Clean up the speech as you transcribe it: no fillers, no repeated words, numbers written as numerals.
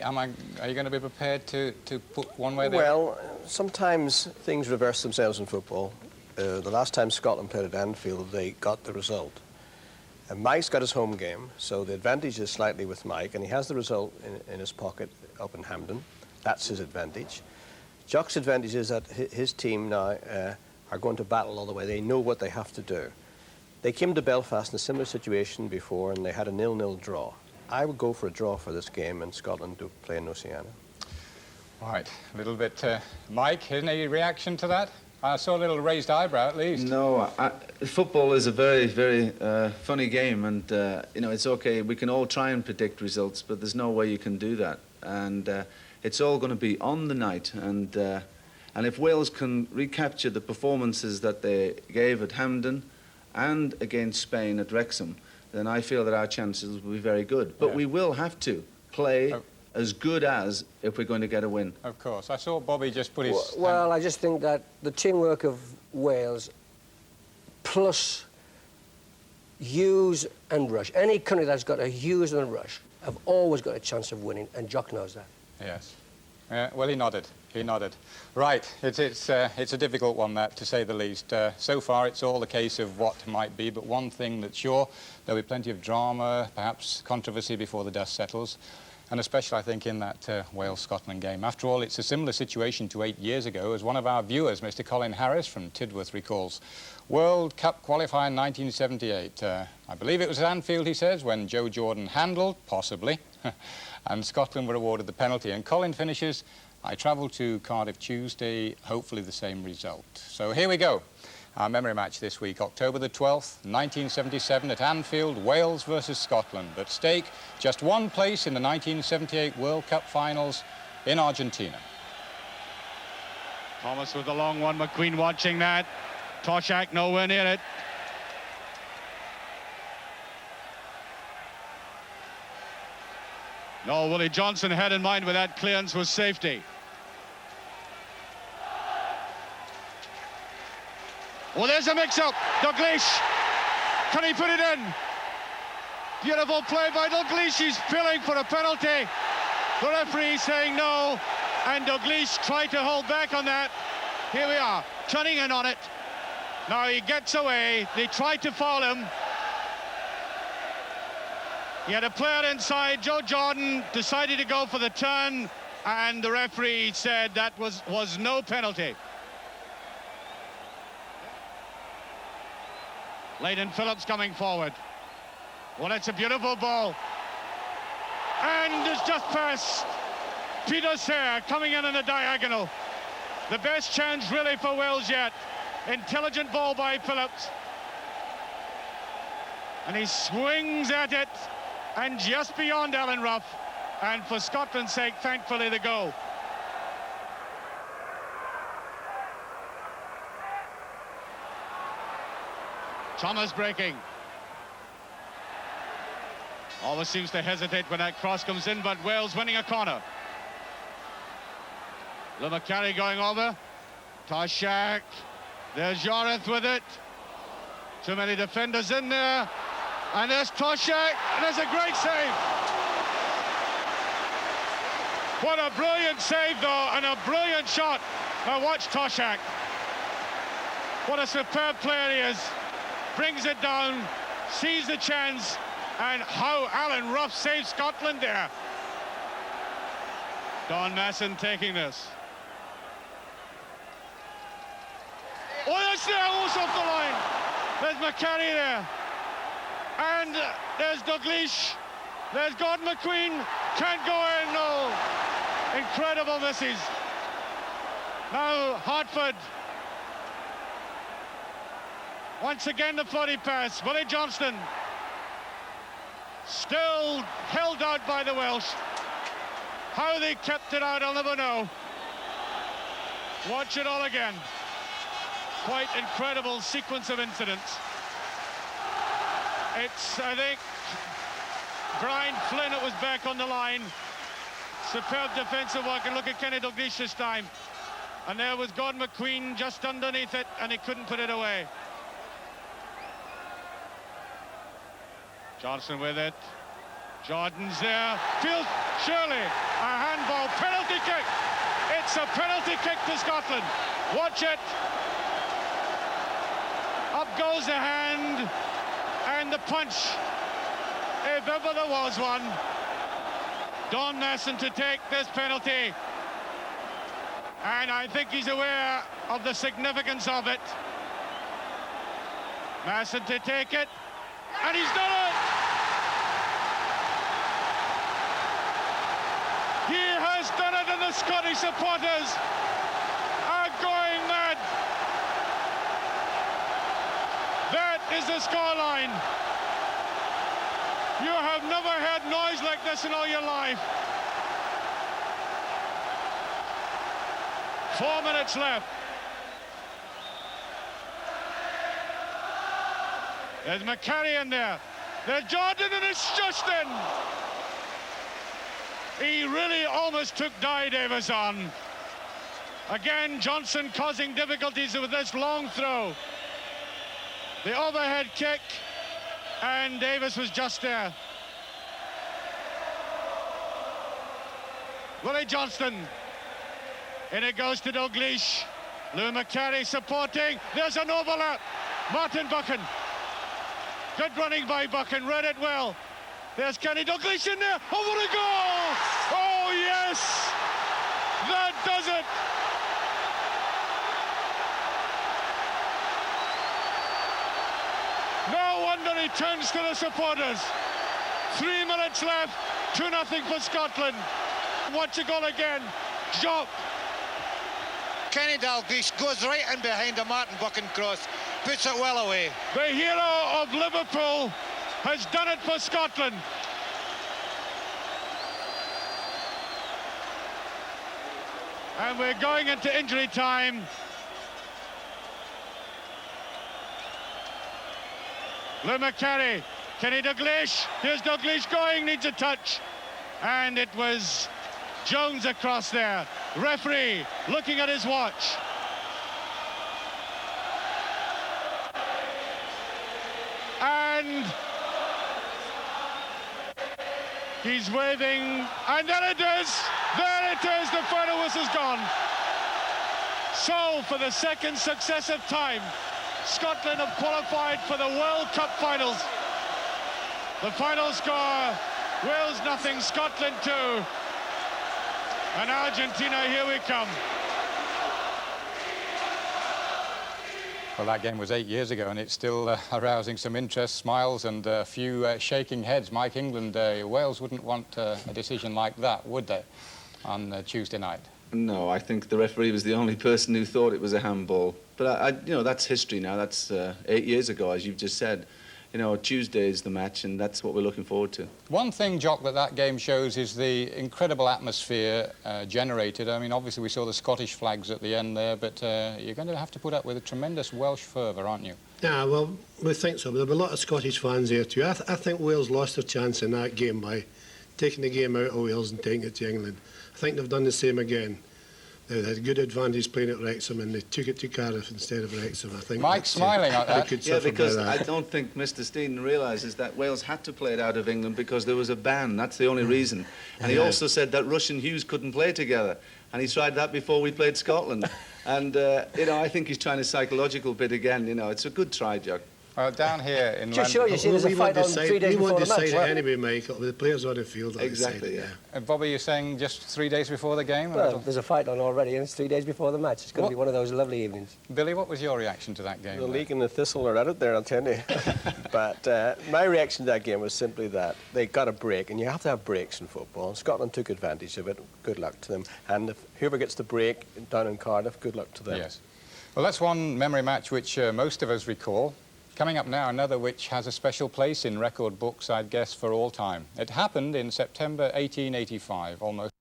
Are you going to be prepared to put one way there? Well, sometimes things reverse themselves in football. The last time Scotland played at Anfield, they got the result. And Mike's got his home game, so the advantage is slightly with Mike, and he has the result in his pocket up in Hampden. That's his advantage. Jock's advantage is that his team now are going to battle all the way. They know what they have to do. They came to Belfast in a similar situation before, and they had a 0-0 draw. I would go for a draw for this game, and Scotland to play in Oceania. Right, a little bit. Mike, any reaction to that? I saw a little raised eyebrow, at least. No, football is a very, very funny game, and you know, it's okay. We can all try and predict results, but there's no way you can do that. And it's all going to be on the night. And if Wales can recapture the performances that they gave at Hampden and against Spain at Wrexham, then I feel that our chances will be very good. But we will have to play as good as if we're going to get a win. Of course. I saw Bobby just put his... Well, I just think that the teamwork of Wales plus use and rush, any country that's got a use and a rush have always got a chance of winning, and Jock knows that. Yes. Well, he nodded. He nodded. Right. It's a difficult one, that, to say the least. So far, it's all a case of what might be, but one thing that's sure, there'll be plenty of drama, perhaps controversy before the dust settles. And especially, I think, in that Wales-Scotland game. After all, it's a similar situation to 8 years ago, as one of our viewers, Mr. Colin Harris from Tidworth, recalls. World Cup Qualifier in 1978. I believe it was at Anfield, he says, when Joe Jordan handled, possibly, and Scotland were awarded the penalty. And Colin finishes, I travelled to Cardiff Tuesday, hopefully the same result. So here we go. Our memory match this week, October the 12th, 1977 at Anfield, Wales versus Scotland. At stake, just one place in the 1978 World Cup finals in Argentina. Thomas with the long one, McQueen watching that. Toshak nowhere near it. No, Willie Johnson had in mind with that clearance was safety. Well, there's a mix-up. Dalglish. Can he put it in? Beautiful play by Dalglish. He's feeling for a penalty. The referee saying no. And Dalglish tried to hold back on that. Here we are, turning in on it. Now he gets away. They tried to foul him. He had a player inside. Joe Jordan decided to go for the turn. And the referee said that was no penalty. Leighton Phillips coming forward. Well, it's a beautiful ball. And it's just past Peter Sayre coming in on the diagonal. The best chance really for Wales yet. Intelligent ball by Phillips. And he swings at it. And just beyond Alan Ruff. And for Scotland's sake, thankfully, the goal. Thomas breaking. Always seems to hesitate when that cross comes in, but Wales winning a corner. Lemacari going over. Toshak. There's Jareth with it. Too many defenders in there. And there's Toshak. And there's a great save. What a brilliant save, though, and a brilliant shot. Now watch Toshak. What a superb player he is. Brings it down, sees the chance, and how Alan Ruff saves Scotland there. Don Masson taking this. Oh, that's there, almost off the line. There's McCarry there. And there's Dalglish. There's Gordon McQueen. Can't go in, no. Incredible misses. Now Hartford. Once again, the floaty pass. Willie Johnston. Still held out by the Welsh. How they kept it out, I'll never know. Watch it all again. Quite incredible sequence of incidents. It's, I think, Brian Flynn, it was back on the line. Superb defensive work, and look at Kenny Dalglish this time. And there was Gordon McQueen just underneath it, and he couldn't put it away. Johnson with it. Jordan's there. Feels surely a handball. Penalty kick. It's a penalty kick to Scotland. Watch it. Up goes the hand and the punch, if ever there was one. Don Nesson to take this penalty, and I think he's aware of the significance of it. Masson to take it, and he's done it! He has done it, and the Scottish supporters are going mad. That is the scoreline. You have never heard noise like this in all your life. 4 minutes left. There's McCarry in there. There's Jordan, and it's just in. He really almost took Di Davis on. Again, Johnson causing difficulties with this long throw. The overhead kick, and Davis was just there. Willie Johnston. In it goes to Dalglish. Lou McCarry supporting. There's an overlap. Martin Buchan. Good running by Buchan. Read it well. There's Kenny Dalglish in there. Oh, what a goal! Oh, yes! That does it! No wonder he turns to the supporters. 3 minutes left. 2-0 for Scotland. Watch the goal again. Jock. Kenny Dalglish goes right in behind the Martin Buchan cross, puts it well away. The hero of Liverpool has done it for Scotland. And we're going into injury time. Lou McCarry, Kenny Dalglish. Here's Dalglish going, needs a touch. And it was Jones across there. Referee looking at his watch. And he's waving, and there it is! There it is, the final whistle's gone. So, for the second successive time, Scotland have qualified for the World Cup finals. The final score, Wales 0, Scotland 2. And Argentina, here we come. Well, that game was 8 years ago, and it's still arousing some interest, smiles, and a few shaking heads. Mike, England, Wales wouldn't want a decision like that, would they, on Tuesday night? No, I think the referee was the only person who thought it was a handball. But, you know, that's history now. That's 8 years ago, as you've just said. You know, Tuesday is the match, and that's what we're looking forward to. One thing, Jock, that game shows is the incredible atmosphere generated. I mean, obviously we saw the Scottish flags at the end there, but you're going to have to put up with a tremendous Welsh fervour, aren't you? Yeah, well, we think so. There'll be a lot of Scottish fans there too. I think Wales lost their chance in that game by taking the game out of Wales and taking it to England. I think they've done the same again. They had a good advantage playing at Wrexham, and they took it to Cardiff instead of Wrexham. I think Mike's smiling at that. Yeah, because I don't think Mr. Stein realises that Wales had to play it out of England because there was a ban. That's the only reason. And he also said that Rush and Hughes couldn't play together. And he tried that before we played Scotland. And, you know, I think he's trying a psychological bit again. You know, it's a good try, Jock. Down here in Just show you, see, there's a fight on 3 days before the match. We won't decide it anyway, Mike. The players on the field. Exactly, yeah. Bobby, you're saying just 3 days before the game? Well, there's a fight on already, and it's 3 days before the match. It's going to be one of those lovely evenings. Billy, what was your reaction to that game? The league and the Thistle are at it there, I'll tell you. But my reaction to that game was simply that they got a break, and you have to have breaks in football. And Scotland took advantage of it. Good luck to them. And if whoever gets the break down in Cardiff, good luck to them. Yes. Well, that's one memory match which most of us recall. Coming up now, another which has a special place in record books, I'd guess, for all time. It happened in September 1885, almost